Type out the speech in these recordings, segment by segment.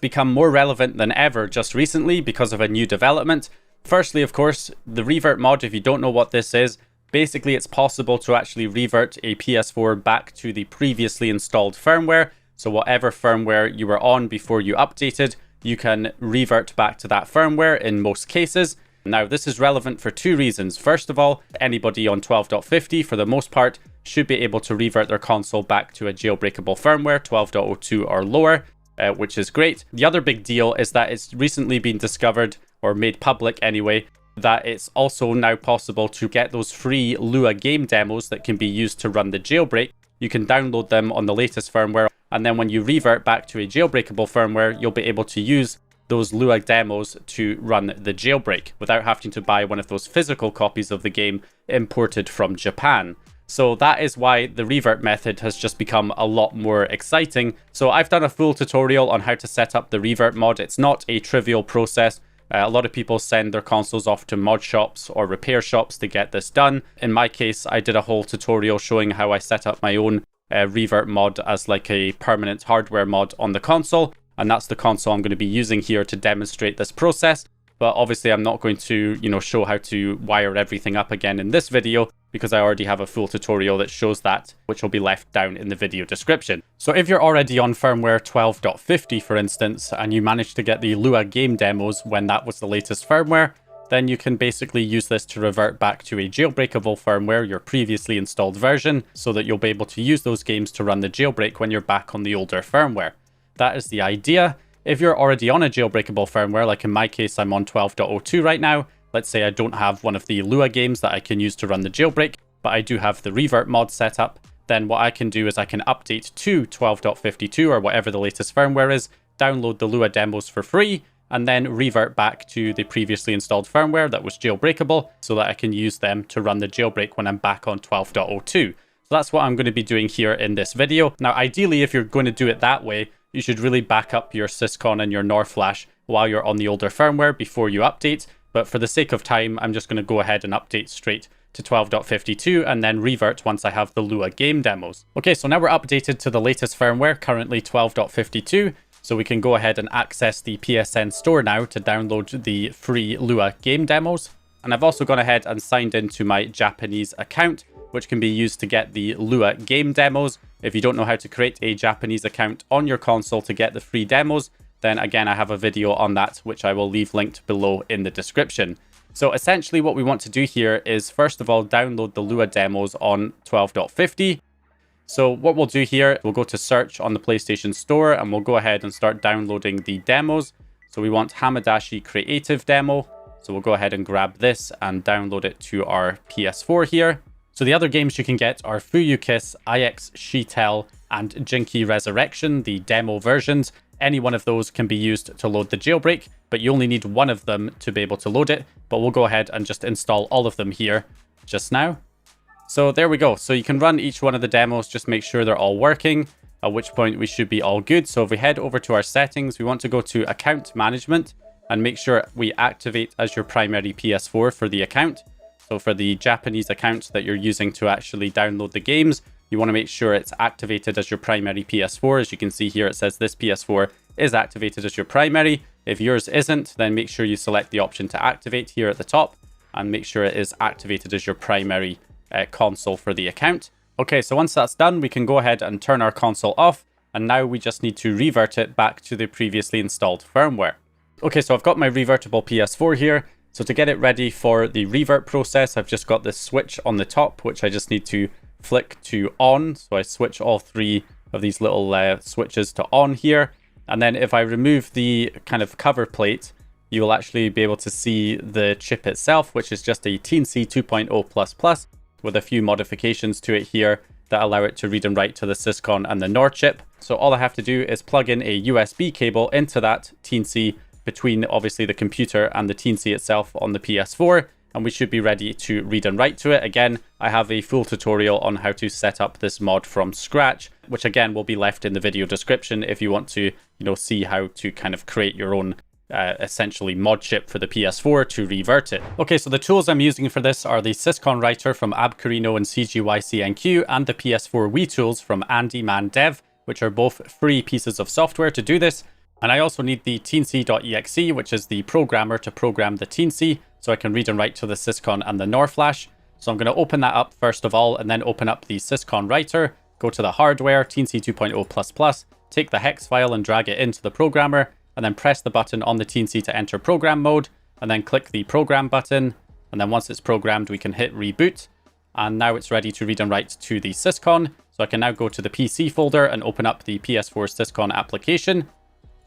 become more relevant than ever just recently because of a new development. Firstly, of course, the revert mod, if you don't know what this is, basically it's possible to actually revert a PS4 back to the previously installed firmware. So whatever firmware you were on before you updated, you can revert back to that firmware in most cases. Now, this is relevant for two reasons. First of all, anybody on 12.50, for the most part, should be able to revert their console back to a jailbreakable firmware, 12.02 or lower, which is great. The other big deal is that it's recently been discovered, or made public anyway, that it's also now possible to get those free Lua Game Demos that can be used to run the jailbreak. You can download them on the latest firmware, and then when you revert back to a jailbreakable firmware, you'll be able to use those Lua demos to run the jailbreak without having to buy one of those physical copies of the game imported from Japan. So that is why the revert method has just become a lot more exciting. So I've done a full tutorial on how to set up the revert mod. It's not a trivial process. A lot of people send their consoles off to mod shops or repair shops to get this done. In my case, I did a whole tutorial showing how I set up my own revert mod as like a permanent hardware mod on the console. And that's the console I'm going to be using here to demonstrate this process. But obviously I'm not going to, show how to wire everything up again in this video because I already have a full tutorial that shows that, which will be left down in the video description. So if you're already on firmware 12.50, for instance, and you managed to get the Lua Game Demos when that was the latest firmware, then you can basically use this to revert back to a jailbreakable firmware, your previously installed version, so that you'll be able to use those games to run the jailbreak when you're back on the older firmware. That is the idea. If you're already on a jailbreakable firmware, like in my case, I'm on 12.02 right now. Let's say I don't have one of the Lua games that I can use to run the jailbreak, but I do have the revert mod set up. Then what I can do is I can update to 12.52 or whatever the latest firmware is, download the Lua demos for free, and then revert back to the previously installed firmware that was jailbreakable so that I can use them to run the jailbreak when I'm back on 12.02. So that's what I'm going to be doing here in this video. Now, ideally, if you're going to do it that way, you should really back up your Syscon and your NOR flash while you're on the older firmware before you update. But for the sake of time, I'm just going to go ahead and update straight to 12.52 and then revert once I have the Lua Game Demos. Okay, so now we're updated to the latest firmware, currently 12.52. So we can go ahead and access the PSN store now to download the free Lua Game Demos. And I've also gone ahead and signed into my Japanese account, which can be used to get the Lua Game Demos. If you don't know how to create a Japanese account on your console to get the free demos, then again, I have a video on that, which I will leave linked below in the description. So essentially what we want to do here is, first of all, download the Lua demos on 12.50. So what we'll do here, we'll go to search on the PlayStation Store and we'll go ahead and start downloading the demos. So we want Hamadashi Creative Demo. So we'll go ahead and grab this and download it to our PS4 here. So the other games you can get are Fuyukiss, IX Shitel, and Jinky Resurrection, the demo versions. Any one of those can be used to load the jailbreak, but you only need one of them to be able to load it. But we'll go ahead and just install all of them here just now. So there we go. So you can run each one of the demos, just make sure they're all working, at which point we should be all good. So if we head over to our settings, we want to go to Account Management and make sure we activate as your primary PS4 for the account. So for the Japanese account that you're using to actually download the games, you want to make sure it's activated as your primary PS4. As you can see here, it says this PS4 is activated as your primary. If yours isn't, then make sure you select the option to activate here at the top and make sure it is activated as your primary console for the account. Okay, so once that's done, we can go ahead and turn our console off. And now we just need to revert it back to the previously installed firmware. Okay, so I've got my revertible PS4 here. So to get it ready for the revert process, I've just got this switch on the top, which I just need to flick to on. So I switch all three of these little switches to on here. And then if I remove the kind of cover plate, you will actually be able to see the chip itself, which is just a Teensy 2.0++ with a few modifications to it here that allow it to read and write to the Syscon and the NOR chip. So all I have to do is plug in a USB cable into that Teensy between obviously the computer and the Teensy itself on the PS4, and we should be ready to read and write to it. Again, I have a full tutorial on how to set up this mod from scratch, which again will be left in the video description if you want to, see how to kind of create your own essentially mod chip for the PS4 to revert it. Okay, so the tools I'm using for this are the Syscon Writer from Abcarino and CGYCNQ and the PS4 Wii tools from Andy Man Dev, which are both free pieces of software to do this. And I also need the teensy.exe, which is the programmer to program the teensy, so I can read and write to the syscon and the NOR flash. So I'm going to open that up first of all, and then open up the syscon writer, go to the hardware, teensy 2.0++, take the hex file and drag it into the programmer, and then press the button on the teensy to enter program mode, and then click the program button. And then once it's programmed, we can hit reboot. And now it's ready to read and write to the syscon. So I can now go to the PC folder and open up the PS4 syscon application.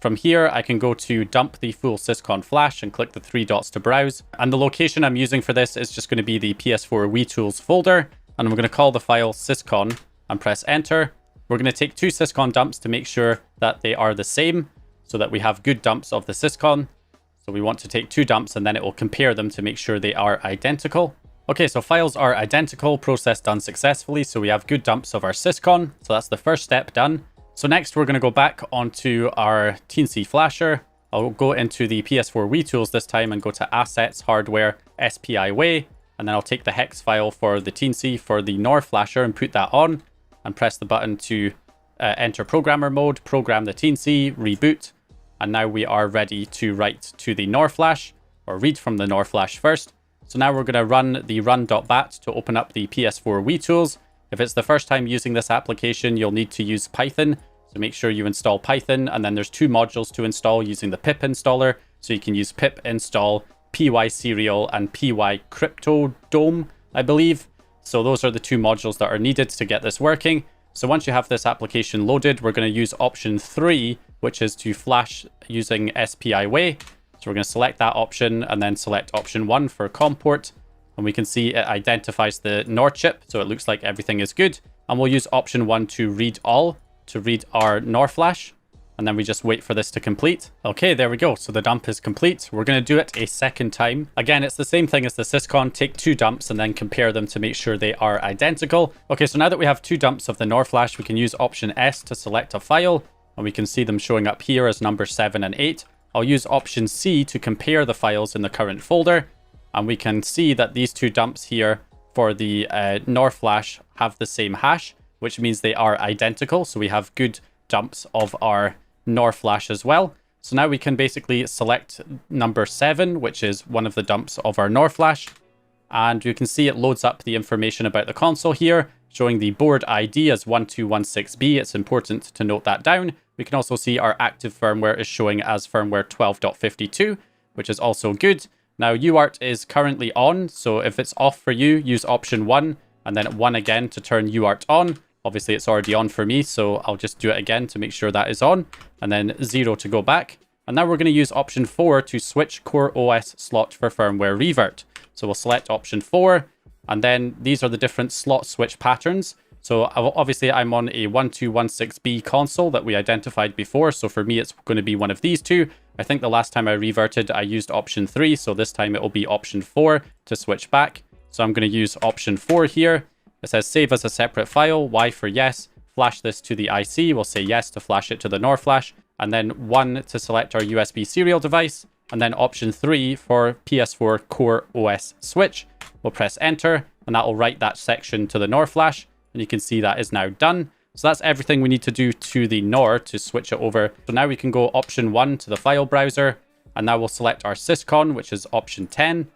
From here, I can go to dump the full syscon flash and click the 3 dots to browse. And the location I'm using for this is just going to be the PS4 WeTools folder. And we're going to call the file syscon and press enter. We're going to take 2 syscon dumps to make sure that they are the same, so that we have good dumps of the syscon. So we want to take 2 dumps and then it will compare them to make sure they are identical. Okay, so files are identical, process done successfully. So we have good dumps of our syscon. So that's the first step done. So next we're going to go back onto our teensy flasher. I'll go into the PS4 WeTools this time and go to Assets, Hardware, SPI Way. And then I'll take the hex file for the teensy for the NOR flasher and put that on. And press the button to enter programmer mode, program the teensy, reboot. And now we are ready to write to the NOR flash, or read from the NOR flash first. So now we're going to run the run.bat to open up the PS4 WeTools. If it's the first time using this application, you'll need to use Python. So make sure you install Python. And then there's 2 modules to install using the pip installer. So you can use pip install py-serial and py-cryptodome, I believe. So those are the 2 modules that are needed to get this working. So once you have this application loaded, we're going to use option 3, which is to flash using SPI Way. So we're going to select that option and then select option 1 for COM port. And we can see it identifies the NOR chip, so it looks like everything is good. And we'll use option 1 to read all, to read our NOR flash. And then we just wait for this to complete. Okay, there we go. So the dump is complete. We're going to do it a second time. Again, it's the same thing as the syscon. Take 2 dumps and then compare them to make sure they are identical. Okay, so now that we have 2 dumps of the NOR flash, we can use option S to select a file. And we can see them showing up here as number 7 and 8. I'll use option C to compare the files in the current folder. And we can see that these 2 dumps here for the NOR flash have the same hash, which means they are identical. So we have good dumps of our NOR flash as well. So now we can basically select number 7, which is one of the dumps of our NOR flash. And you can see it loads up the information about the console here, showing the board ID as 1216B. It's important to note that down. We can also see our active firmware is showing as firmware 12.52, which is also good. Now UART is currently on, so if it's off for you, use option 1 and then 1 again to turn UART on. Obviously it's already on for me, so I'll just do it again to make sure that is on, and then 0 to go back. And now we're going to use option 4 to switch core OS slot for firmware revert. So we'll select option 4, and then these are the different slot switch patterns. So obviously I'm on a 1216B console that we identified before. So for me, it's going to be one of these 2. I think the last time I reverted, I used option 3. So this time it will be option 4 to switch back. So I'm going to use option 4 here. It says save as a separate file, Y for yes. Flash this to the IC. We'll say yes to flash it to the NOR flash. And then 1 to select our USB serial device. And then option 3 for PS4 Core OS switch. We'll press enter, and that will write that section to the NOR flash. And you can see that is now done. So that's everything we need to do to the NOR to switch it over. So now we can go option 1 to the file browser. And now we'll select our syscon, which is option 10.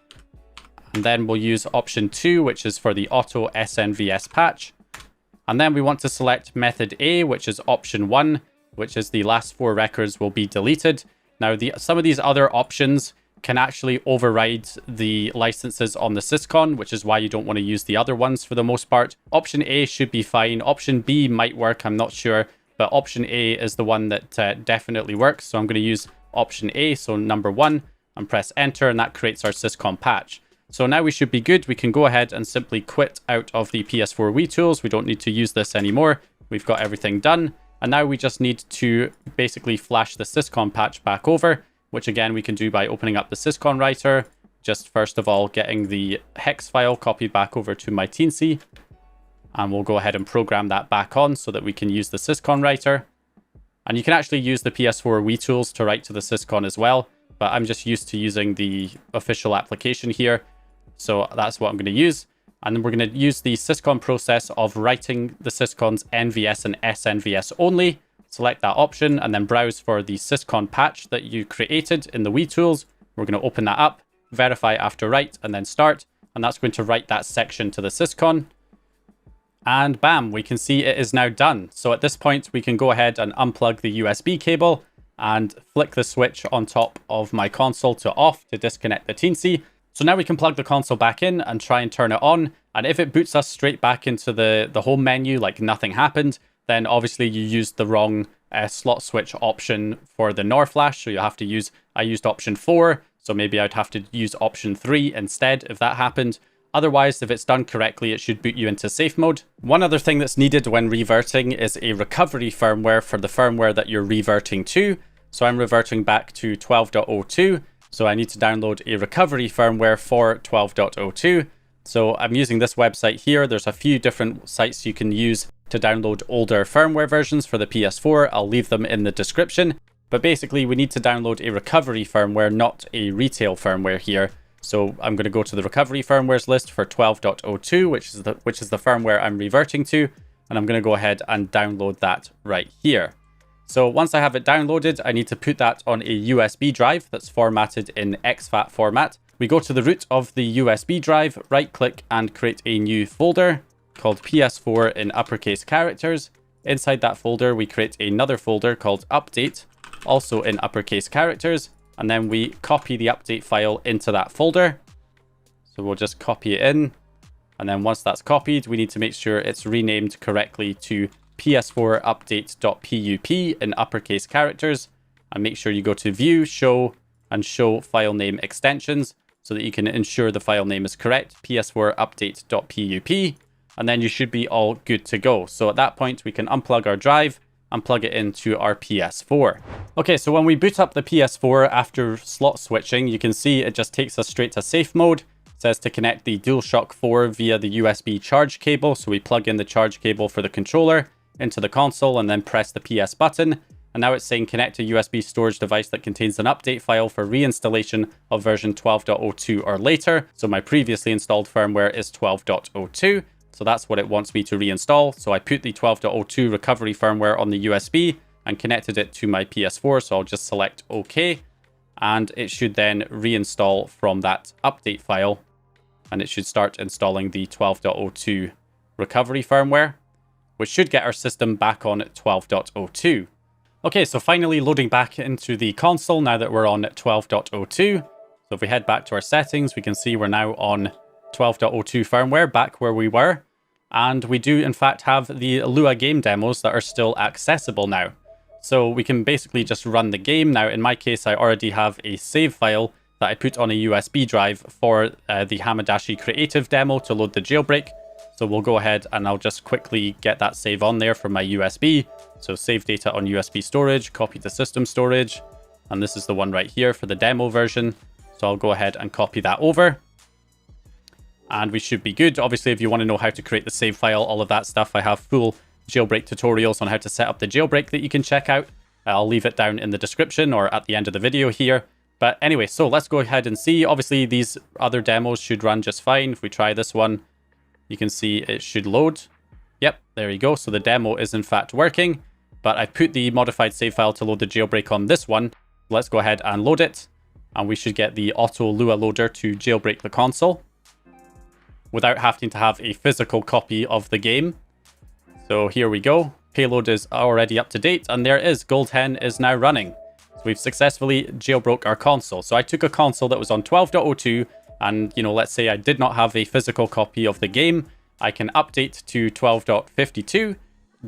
And then we'll use option 2, which is for the auto SNVS patch. And then we want to select method A, which is option 1, which is the last 4 records will be deleted. Now, some of these other options can actually override the licenses on the syscon, which is why you don't want to use the other ones for the most part. Option A should be fine. Option B might work, I'm not sure, but option A is the one that definitely works. So I'm going to use option A, so number 1, and press enter, and that creates our syscon patch. So now we should be good. We can go ahead and simply quit out of the PS4 WeTools. We don't need to use this anymore. We've got everything done. And now we just need to basically flash the syscon patch back over, which again, we can do by opening up the syscon writer. Just first of all, getting the hex file copied back over to my teensy. And we'll go ahead and program that back on so that we can use the syscon writer. And you can actually use the PS4 WeTools to write to the syscon as well. But I'm just used to using the official application here. So that's what I'm going to use. And then we're going to use the syscon process of writing the syscon's NVS and SNVS only. select that option, and then browse for the syscon patch that you created in the Wii tools. We're going to open that up, verify after write, and then start. And that's going to write that section to the syscon. And bam, we can see it is now done. So at this point, we can go ahead and unplug the USB cable and flick the switch on top of my console to off to disconnect the Teensy. So now we can plug the console back in and try and turn it on. And if it boots us straight back into the home menu, like nothing happened, then obviously you used the wrong slot switch option for the NOR flash. So you have to use, I used option 4. So maybe I'd have to use option 3 instead if that happened. Otherwise, if it's done correctly, it should boot you into safe mode. One other thing that's needed when reverting is a recovery firmware for the firmware that you're reverting to. So I'm reverting back to 12.02. So I need to download a recovery firmware for 12.02. So I'm using this website here. There's a few different sites you can use to download older firmware versions for the PS4. I'll leave them in the description. But basically, we need to download a recovery firmware, not a retail firmware here. So I'm going to go to the recovery firmwares list for 12.02, which is the firmware I'm reverting to. And I'm going to go ahead and download that right here. So once I have it downloaded, I need to put that on a USB drive that's formatted in exFAT format. We go to the root of the USB drive, right click and create a new folder called PS4 in uppercase characters. Inside that folder, we create another folder called update, also in uppercase characters. And then we copy the update file into that folder. So we'll just copy it in. And then once that's copied, we need to make sure it's renamed correctly to PS4 update.pup in uppercase characters. And make sure you go to view, show, and show file name extensions so that you can ensure the file name is correct, PS4 update.pup. And then you should be all good to go. So at that point, we can unplug our drive and plug it into our PS4. Okay, so when we boot up the PS4 after slot switching, you can see it just takes us straight to safe mode. It says to connect the DualShock 4 via the USB charge cable. So we plug in the charge cable for the controller into the console and then press the PS button. And now it's saying connect a USB storage device that contains an update file for reinstallation of version 12.02 or later. So my previously installed firmware is 12.02. So that's what it wants me to reinstall. So I put the 12.02 recovery firmware on the USB and connected it to my PS4. So I'll just select OK. And it should then reinstall from that update file. And it should start installing the 12.02 recovery firmware, which should get our system back on 12.02. Okay, so finally loading back into the console now that we're on 12.02. So if we head back to our settings, we can see we're now on 12.02 firmware, back where we were. And we do in fact have the Lua Game Demos that are still accessible now. So we can basically just run the game. Now in my case, I already have a save file that I put on a USB drive for the Hamadashi Creative demo to load the jailbreak. So we'll go ahead and I'll just quickly get that save on there from my USB. So save data on USB storage, copy to system storage. And this is the one right here for the demo version. So I'll go ahead and copy that over. And we should be good. Obviously, if you want to know how to create the save file, all of that stuff, I have full jailbreak tutorials on how to set up the jailbreak that you can check out. I'll leave it down in the description or at the end of the video here. But anyway, so let's go ahead and see. Obviously, these other demos should run just fine. If we try this one, you can see it should load. Yep, there you go. So the demo is in fact working. But I put the modified save file to load the jailbreak on this one. Let's go ahead and load it. And we should get the auto Lua loader to jailbreak the console without having to have a physical copy of the game. So here we go. Payload is already up to date, and there it is. Gold Hen is now running. So we've successfully jailbroke our console. So I took a console that was on 12.02, and let's say I did not have a physical copy of the game. I can update to 12.52,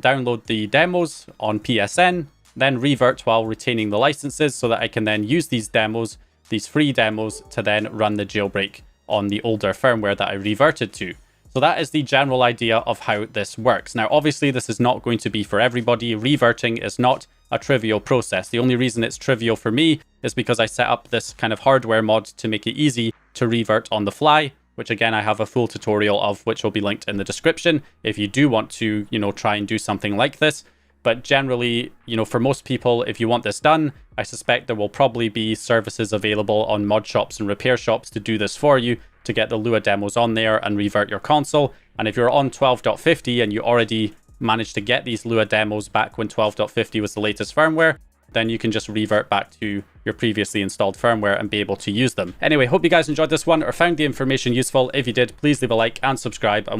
download the demos on PSN, then revert while retaining the licenses so that I can then use these demos, these free demos, to then run the jailbreak on the older firmware that I reverted to. So that is the general idea of how this works. Now, obviously, this is not going to be for everybody. Reverting is not a trivial process. The only reason it's trivial for me is because I set up this kind of hardware mod to make it easy to revert on the fly, which again, I have a full tutorial of, which will be linked in the description if you do want to, try and do something like this. But generally, for most people, if you want this done, I suspect there will probably be services available on mod shops and repair shops to do this for you, to get the Lua demos on there and revert your console. And if you're on 12.50 and you already managed to get these Lua demos back when 12.50 was the latest firmware, then you can just revert back to your previously installed firmware and be able to use them. Anyway, hope you guys enjoyed this one or found the information useful. If you did, please leave a like and subscribe. And